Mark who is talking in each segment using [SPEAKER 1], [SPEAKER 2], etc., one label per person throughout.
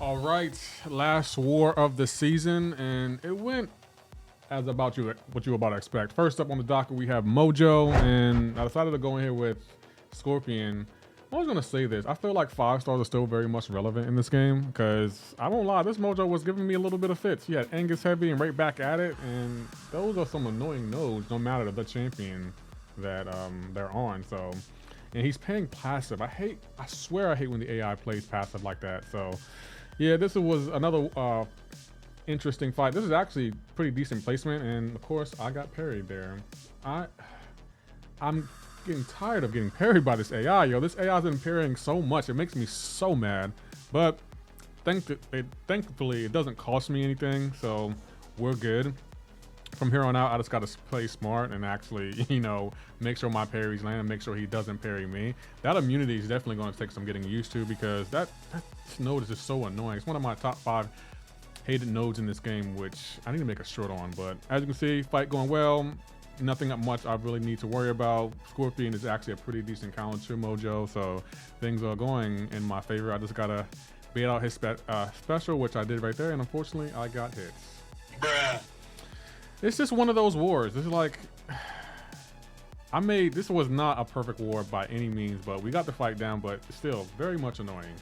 [SPEAKER 1] All right, last war of the season, and it went as what you were about to expect. First up on the docket, we have Mojo, and I decided to go in here with Scorpion. I was gonna say this. I feel like 5 stars are still very much relevant in this game because I won't lie, this Mojo was giving me a little bit of fits. He had Angus Heavy and right back at it, and those are some annoying nodes, no matter the champion that they're on. So, and he's paying passive. I swear I hate when the AI plays passive like that. So. Yeah, this was another interesting fight. This is actually pretty decent placement, and of course, I got parried there. I'm getting tired of getting parried by this AI, yo. This AI's been parrying so much, it makes me so mad. But thankfully, it doesn't cost me anything, so we're good. From here on out, I just got to play smart and actually, make sure my parries land and make sure he doesn't parry me. That immunity is definitely going to take some getting used to because that node is just so annoying. It's one of my top 5 hated nodes in this game, which I need to make a short on. But as you can see, fight going well. Nothing much I really need to worry about. Scorpion is actually a pretty decent counter to Mojo, so things are going in my favor. I just got to bait out his special, which I did right there, and unfortunately, I got hit.
[SPEAKER 2] Bruh.
[SPEAKER 1] It's just one of those wars. This is like, this was not a perfect war by any means, but we got the fight down, but still very much annoying.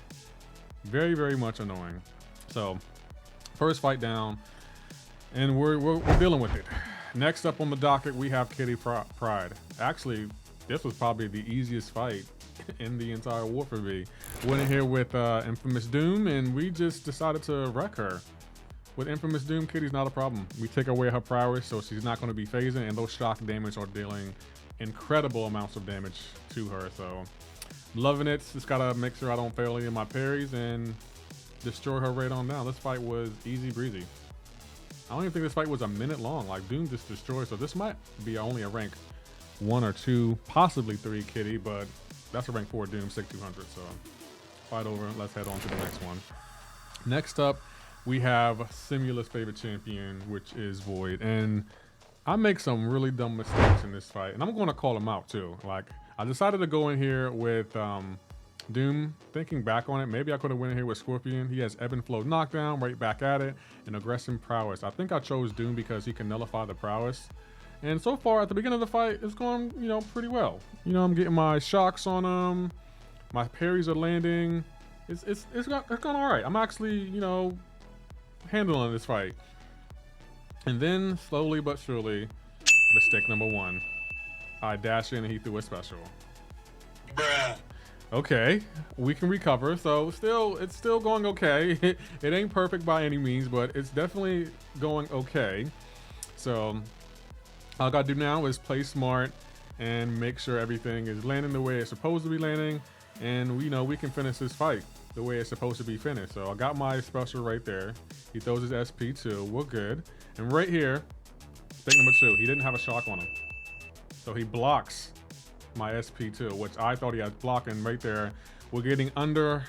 [SPEAKER 1] Very, very much annoying. So first fight down, and we're dealing with it. Next up on the docket, we have Kitty Pryde. Actually, this was probably the easiest fight in the entire war for me. Went in here with Infamous Doom, and we just decided to wreck her. With Infamous Doom, Kitty's not a problem. We take away her prowess, so she's not going to be phasing, and those shock damage are dealing incredible amounts of damage to her. So, loving it. Just gotta make sure I don't fail any of my parries and destroy her right on down. This fight was easy breezy. I don't even think this fight was a minute long. Like, Doom just destroyed, so this might be only a rank 1 or 2, possibly 3 Kitty, but that's a rank 4 Doom, 6200. So, fight over. Let's head on to the next one. Next up, we have Simula's favorite champion, which is Void. And I make some really dumb mistakes in this fight. And I'm going to call him out too. Like, I decided to go in here with Doom. Thinking back on it, maybe I could have went in here with Scorpion. He has Ebb and Flow knockdown, right back at it, and Aggressive Prowess. I think I chose Doom because he can nullify the prowess. And so far, at the beginning of the fight, it's going, pretty well. I'm getting my shocks on him. My parries are landing. It's going all right. I'm actually, handling this fight. And then slowly but surely, mistake number 1. I dash in and he threw a special.
[SPEAKER 2] Bruh.
[SPEAKER 1] Okay, we can recover. So it's still going okay. It ain't perfect by any means, but it's definitely going okay. So all I gotta do now is play smart and make sure everything is landing the way it's supposed to be landing, and we can finish this fight the way it's supposed to be finished. So I got my special right there. He throws his SP2. We're good. And right here, mistake number 2. He didn't have a shock on him, so he blocks my SP2, which I thought he had blocking right there. We're getting under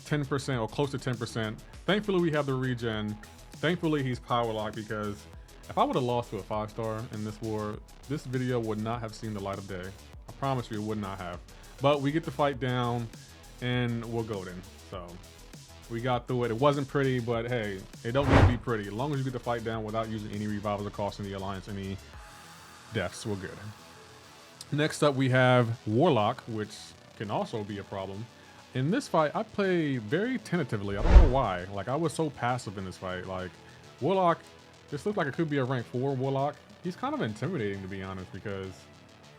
[SPEAKER 1] 10% or close to 10%. Thankfully, we have the regen. Thankfully, he's power locked, because if I would have lost to a 5-star in this war, this video would not have seen the light of day. I promise you, it would not have. But we get the fight down, and we're golden. So we got through it. It wasn't pretty, but hey, it don't need to be pretty. As long as you get the fight down without using any revivals or costing the Alliance any deaths, we're good. Next up, we have Warlock, which can also be a problem. In this fight, I play very tentatively. I don't know why. Like, I was so passive in this fight. Like, Warlock, this looks like it could be a rank 4 Warlock. He's kind of intimidating, to be honest, because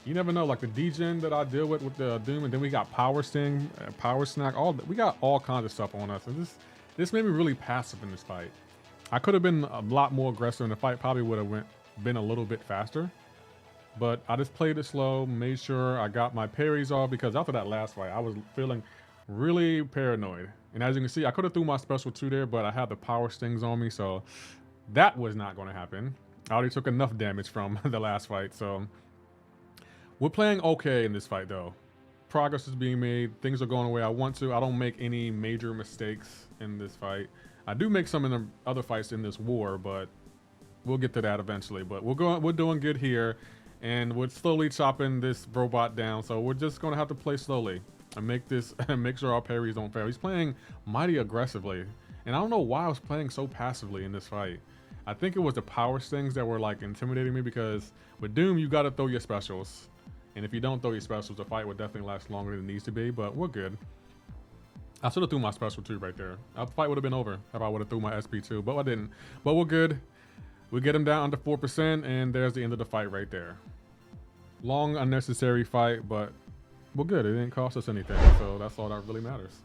[SPEAKER 1] you never know. Like, the degen that I deal with the Doom, and then we got Power Sting, Power Snack, we got all kinds of stuff on us. And this made me really passive in this fight. I could have been a lot more aggressive in the fight. Probably would have been a little bit faster. But I just played it slow, made sure I got my parries off, because after that last fight, I was feeling really paranoid. And as you can see, I could have threw my special 2 there, but I had the Power Stings on me, so that was not going to happen. I already took enough damage from the last fight, so we're playing okay in this fight, though. Progress is being made. Things are going the way I want to. I don't make any major mistakes in this fight. I do make some in the other fights in this war, but we'll get to that eventually. But we're doing good here, and we're slowly chopping this robot down. So we're just gonna have to play slowly and make sure our parries don't fail. He's playing mighty aggressively, And I don't know why I was playing so passively in this fight. I think it was the power stings that were like intimidating me, because with Doom, you got to throw your specials. And if you don't throw your specials, the fight would definitely last longer than it needs to be, but we're good. I should have threw my special too right there. The fight would have been over if I would have threw my SP too, but I didn't. But we're good. We get him down under 4%, and there's the end of the fight right there. Long, unnecessary fight, but we're good. It didn't cost us anything, so that's all that really matters.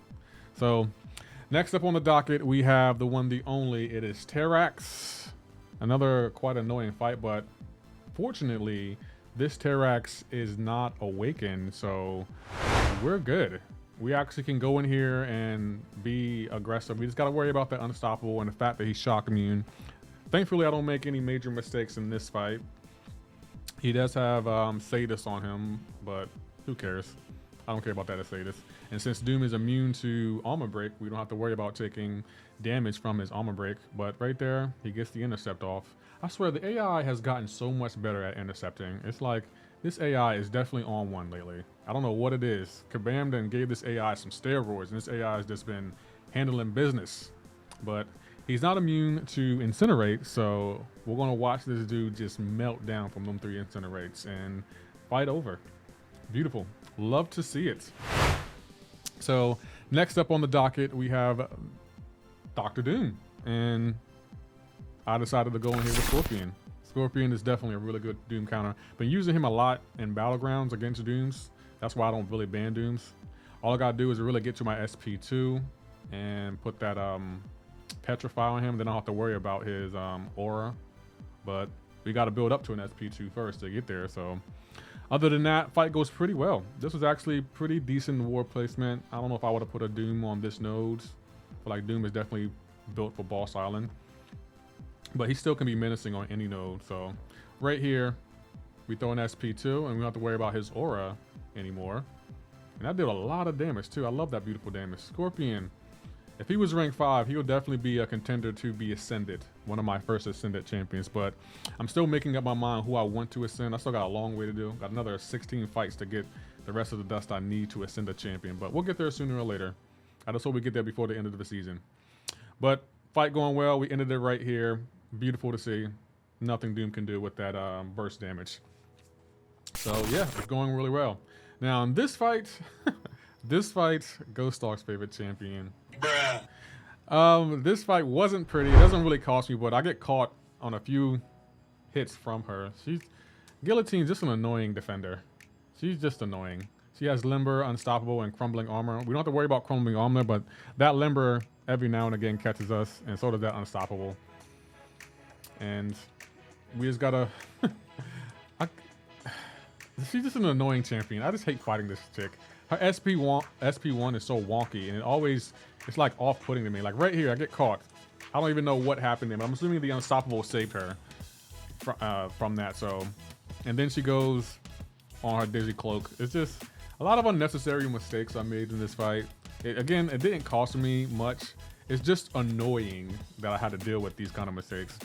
[SPEAKER 1] So, next up on the docket, we have the one, the only. It is Terrax. Another quite annoying fight, but fortunately, this Terrax is not awakened, so we're good. We actually can go in here and be aggressive. We just got to worry about that unstoppable and the fact that he's shock immune. Thankfully, I don't make any major mistakes in this fight. He does have Sadist on him, but who cares? I don't care about that as Sadist. And since Doom is immune to armor break, we don't have to worry about taking damage from his armor break. But right there, he gets the intercept off. I swear, the AI has gotten so much better at intercepting. It's like, this AI is definitely on one lately. I don't know what it is. Kabam then gave this AI some steroids, and this AI has just been handling business. But he's not immune to incinerate, so we're gonna watch this dude just melt down from them 3 incinerates and fight over. Beautiful. Love to see it. So next up on the docket, we have Dr. Doom, and I decided to go in here with Scorpion. Scorpion is definitely a really good Doom counter. Been using him a lot in Battlegrounds against Dooms. That's why I don't really ban Dooms. All I gotta do is really get to my SP2 and put that Petrify on him. Then I don't have to worry about his aura. But we gotta build up to an SP2 first to get there. So other than that, fight goes pretty well. This was actually pretty decent war placement. I don't know if I would have put a Doom on this node. But like Doom is definitely built for Boss Island. But he still can be menacing on any node. So right here, we throw an SP2 and we don't have to worry about his aura anymore. And that did a lot of damage too. I love that beautiful damage. Scorpion, if he was rank 5, he would definitely be a contender to be ascended. One of my first ascended champions. But I'm still making up my mind who I want to ascend. I still got a long way to do. Got another 16 fights to get the rest of the dust I need to ascend a champion. But we'll get there sooner or later. I just hope we get there before the end of the season. But fight going well. We ended it right here. Beautiful to see. Nothing Doom can do with that burst damage. So yeah, it's going really well. Now in this fight, Ghost Dog's favorite champion.
[SPEAKER 2] Bruh.
[SPEAKER 1] This fight wasn't pretty. It doesn't really cost me, but I get caught on a few hits from her. Guillotine's just an annoying defender. She's just annoying. She has Limber, Unstoppable, and Crumbling Armor. We don't have to worry about Crumbling Armor, but that Limber every now and again catches us, and so does that Unstoppable. And we just gotta... She's just an annoying champion. I just hate fighting this chick. Her SP1 is so wonky, and it's like off-putting to me. Like right here, I get caught. I don't even know what happened to me, but I'm assuming the Unstoppable saved her from that. So, and then she goes on her Dizzy Cloak. It's just a lot of unnecessary mistakes I made in this fight. Again, it didn't cost me much. It's just annoying that I had to deal with these kind of mistakes.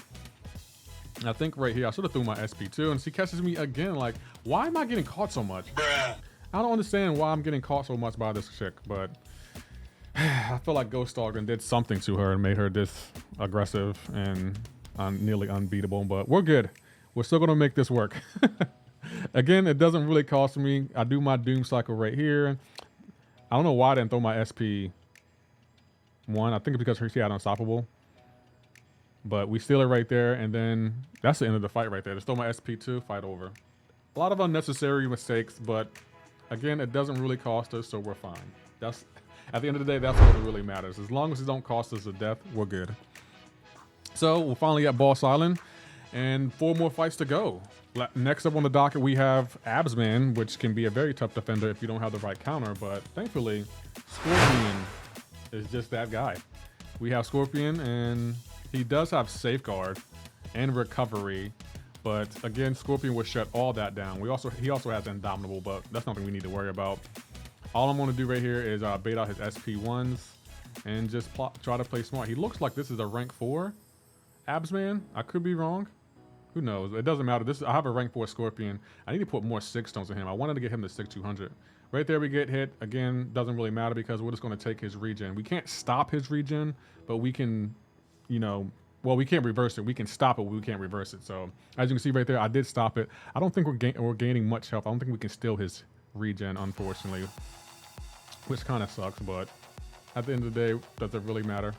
[SPEAKER 1] I think right here, I should have threw my SP2, and she catches me again. Like, why am I getting caught so much?
[SPEAKER 2] Bruh.
[SPEAKER 1] I don't understand why I'm getting caught so much by this chick, but I feel like Ghost Dog did something to her and made her this aggressive and nearly unbeatable, but we're good. We're still gonna make this work. Again, it doesn't really cost me. I do my Doom cycle right here. I don't know why I didn't throw my SP1. I think it's because she had Unstoppable. But we steal it right there, and then that's the end of the fight right there. Just throw my SP2, fight over. A lot of unnecessary mistakes, but again, it doesn't really cost us, so we're fine. That's at the end of the day, that's what really matters. As long as it don't cost us a death, we're good. So we're finally at Boss Island, and 4 more fights to go. Next up on the docket, we have AbsMan, which can be a very tough defender if you don't have the right counter, but thankfully, Scorpion is just that guy. We have Scorpion, and he does have Safeguard and Recovery, but again, Scorpion will shut all that down. He also has Indomitable, but that's nothing we need to worry about. All I'm going to do right here is bait out his SP1s and just try to play smart. He looks like this is a rank 4 AbsMan. I could be wrong. Who knows? It doesn't matter. I have a rank 4 Scorpion. I need to put more 6 stones in him. I wanted to get him to 6,200. Right there we get hit. Again, doesn't really matter because we're just going to take his regen. We can't stop his regen, but we can, you know, well, we can't reverse it. We can stop it, but we can't reverse it. So as you can see right there, I did stop it. I don't think we're gaining much health. I don't think we can steal his regen, unfortunately, which kind of sucks, but at the end of the day, does it really matter?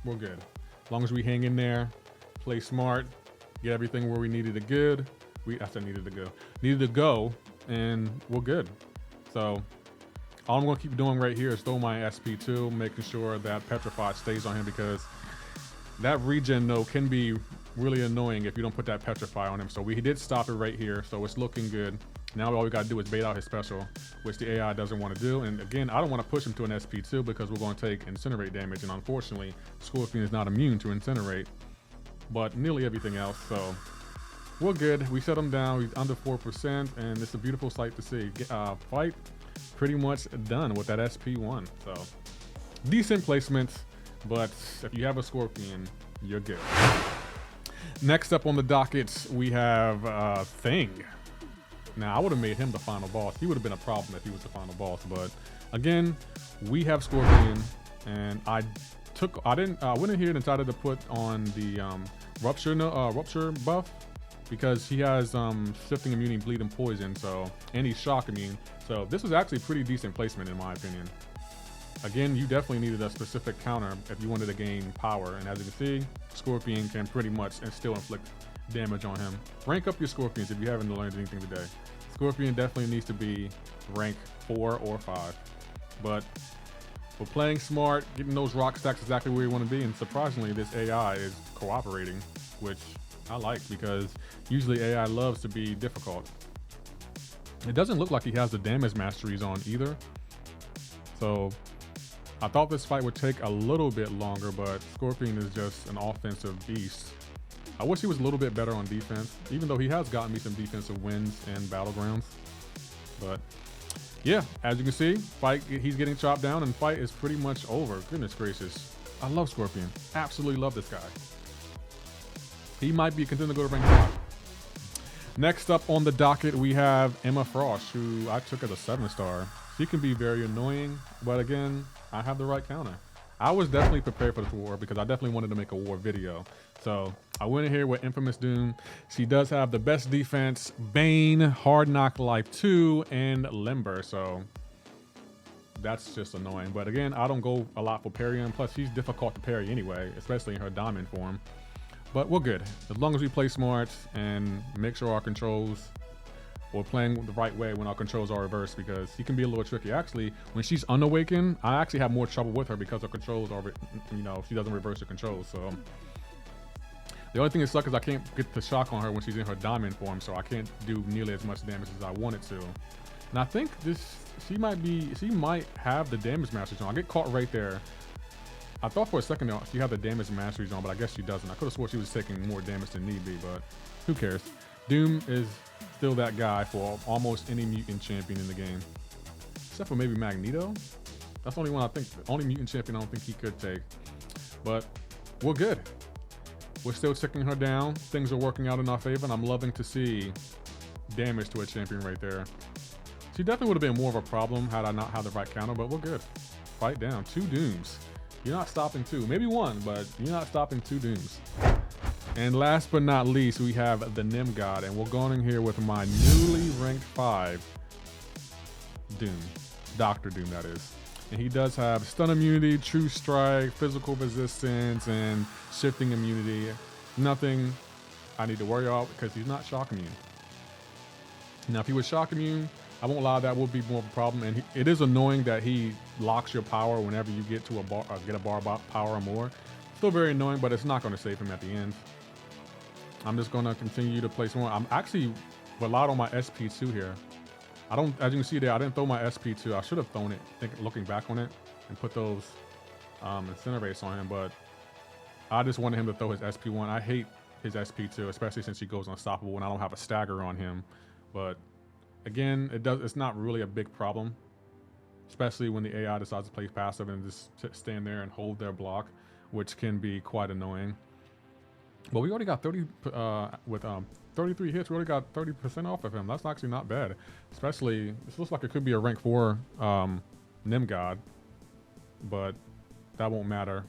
[SPEAKER 1] We're good. As long as we hang in there, play smart, get everything where we needed to good. Needed to go, and we're good. So all I'm gonna keep doing right here is throw my SP2, making sure that Petrified stays on him because that regen though can be really annoying if you don't put that Petrify on him. So we did stop it right here, so it's looking good. Now all we gotta do is bait out his special, which the AI doesn't want to do. And again, I don't want to push him to an SP2 because we're going to take incinerate damage, and unfortunately, Scorpion is not immune to incinerate, but nearly everything else. So we're good. We shut him down. He's under 4%, and it's a beautiful sight to see. Fight pretty much done with that SP1. So decent placements, but if you have a Scorpion, you're good. Next up on the docket, we have Thing. Now, I would have made him the final boss. He would have been a problem if he was the final boss. But again, we have Scorpion, and I went in here and decided to put on the rupture buff because he has shifting immunity, bleed, and poison. So, and he's shock immune. So this was actually a pretty decent placement in my opinion. Again, you definitely needed a specific counter if you wanted to gain power. And as you can see, Scorpion can pretty much and still inflict damage on him. Rank up your Scorpions if you haven't learned anything today. Scorpion definitely needs to be rank 4 or 5. But we're playing smart, getting those rock stacks exactly where you want to be, and surprisingly this AI is cooperating, which I like because usually AI loves to be difficult. It doesn't look like he has the damage masteries on either. So I thought this fight would take a little bit longer, but Scorpion is just an offensive beast. I wish he was a little bit better on defense, even though he has gotten me some defensive wins in Battlegrounds. But yeah, as you can see, fight, he's getting chopped down and fight is pretty much over. Goodness gracious. I love Scorpion. Absolutely love this guy. He might be a contender to go to rank 5. Next up on the docket, we have Emma Frost, who I took as a 7-star. She can be very annoying, but again, I have the right counter. I was definitely prepared for this war because I definitely wanted to make a war video. So I went in here with Infamous Doom. She does have the best defense, Bane, Hard Knock Life 2, and Limber. So that's just annoying. But again, I don't go a lot for parrying. Plus, she's difficult to parry anyway, especially in her diamond form. But we're good. As long as we play smart and make sure our controls, we're playing the right way when our controls are reversed, because she can be a little tricky. Actually, when she's unawakened, I actually have more trouble with her because her controls are, you know, she doesn't reverse her controls. So the only thing that sucks is I can't get the shock on her when she's in her diamond form, so I can't do nearly as much damage as I wanted to. And I think she might have the damage masteries on. I get caught right there. I thought for a second she had the damage masteries on, but I guess she doesn't. I could have swore she was taking more damage than need be, but who cares? Doom is still that guy for almost any mutant champion in the game, except for maybe Magneto. That's the only one I think, only mutant champion I don't think he could take. But we're good. We're still ticking her down. Things are working out in our favor, and I'm loving to see damage to a champion right there. She definitely would have been more of a problem had I not had the right counter, but we're good. Fight down. 2 Dooms. You're not stopping 2. Maybe 1, but you're not stopping 2 Dooms. And last but not least, we have the Nim God, and we're going in here with my newly ranked 5 Doom. Dr. Doom, that is. And he does have stun immunity, true strike, physical resistance, and shifting immunity. Nothing I need to worry about because he's not shock immune. Now, if he was shock immune, I won't lie, that would be more of a problem. And it is annoying that he locks your power whenever you get to a bar, get a bar power or more. Still very annoying, but it's not going to save him at the end. I'm just going to continue to place more. I'm actually relied on my SP2 here. As you can see there, I didn't throw my SP2. I should have thrown it, looking back on it, and put those incinerates on him, but I just wanted him to throw his SP1. I hate his SP2, especially since he goes unstoppable and I don't have a stagger on him. But again, it's not really a big problem, especially when the AI decides to play passive and just stand there and hold their block, which can be quite annoying. But we already got 30 with 33 hits. We already got 30% off of him. That's actually not bad. Especially, this looks like it could be a rank 4 Nim God, but that won't matter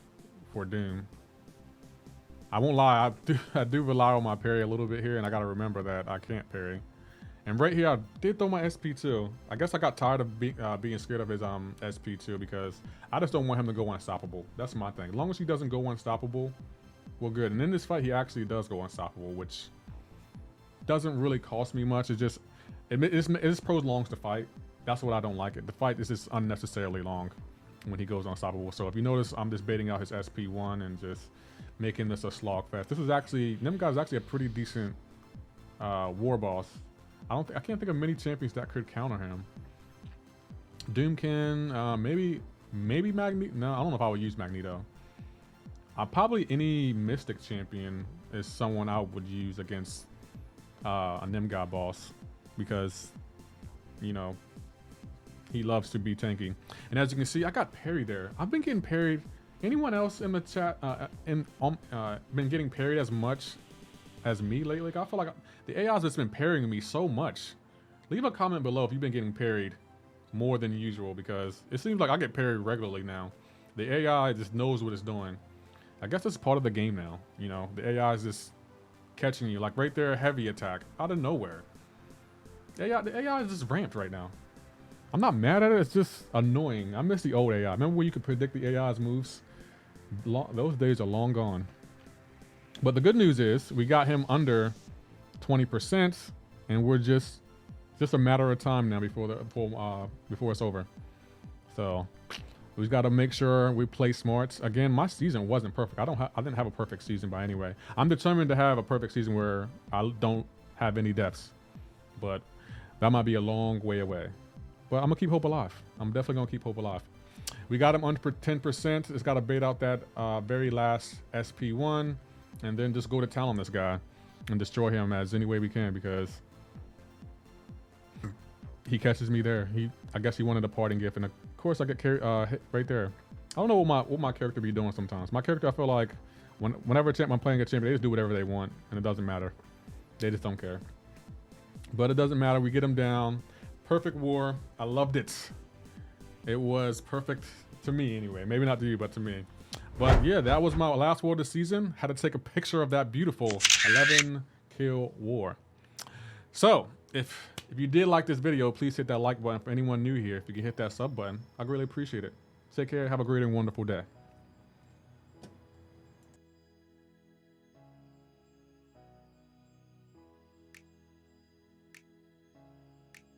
[SPEAKER 1] for Doom. I won't lie, I do rely on my parry a little bit here, and I gotta remember that I can't parry. And right here, I did throw my SP too. I guess I got tired of being scared of his SP too, because I just don't want him to go unstoppable. That's my thing. As long as he doesn't go unstoppable, we're good. And in this fight, he actually does go unstoppable, which doesn't really cost me much. It's just, it just prolongs the fight. That's what I don't like it. The fight is just unnecessarily long when he goes unstoppable. So if you notice, I'm just baiting out his SP1 and just making this a slog fest. This is actually, Nim God is actually a pretty decent war boss. I can't think of many champions that could counter him. Doom can, maybe Magneto. No, I don't know if I would use Magneto. Probably any Mystic champion is someone I would use against a Nim God boss, because, you know, he loves to be tanky. And as you can see, I got parried there. I've been getting parried. Anyone else in the chat been getting parried as much as me lately? Like, I feel like the AI's just been parrying me so much. Leave a comment below if you've been getting parried more than usual, because it seems like I get parried regularly now. The AI just knows what it's doing. I guess it's part of the game now. You know, the AI is just catching you. Like right there, heavy attack out of nowhere. The AI is just ramped right now. I'm not mad at it. It's just annoying. I miss the old AI. Remember when you could predict the AI's moves? Those days are long gone. But the good news is we got him under 20%, and we're just a matter of time now before it's over. So we've got to make sure we play smart. Again, my season wasn't perfect. I didn't have a perfect season by any way. I'm determined to have a perfect season where I don't have any deaths, but that might be a long way away. But I'm gonna keep hope alive. I'm definitely gonna keep hope alive. We got him under 10%. It's got to bait out that very last SP1, and then just go to town on this guy and destroy him as any way we can, because he catches me there. I guess he wanted a parting gift, and of course I get hit right there. I don't know what my character be doing sometimes. My character, I feel like whenever I'm playing a champion, they just do whatever they want, and it doesn't matter. They just don't care. But it doesn't matter. We get him down. Perfect war. I loved it. It was perfect to me anyway. Maybe not to you, but to me. But yeah, that was my last war of the season. Had to take a picture of that beautiful 11 kill war. So if you did like this video, please hit that like button. For anyone new here, if you can hit that sub button, I'd really appreciate it. Take care. Have a great and wonderful day.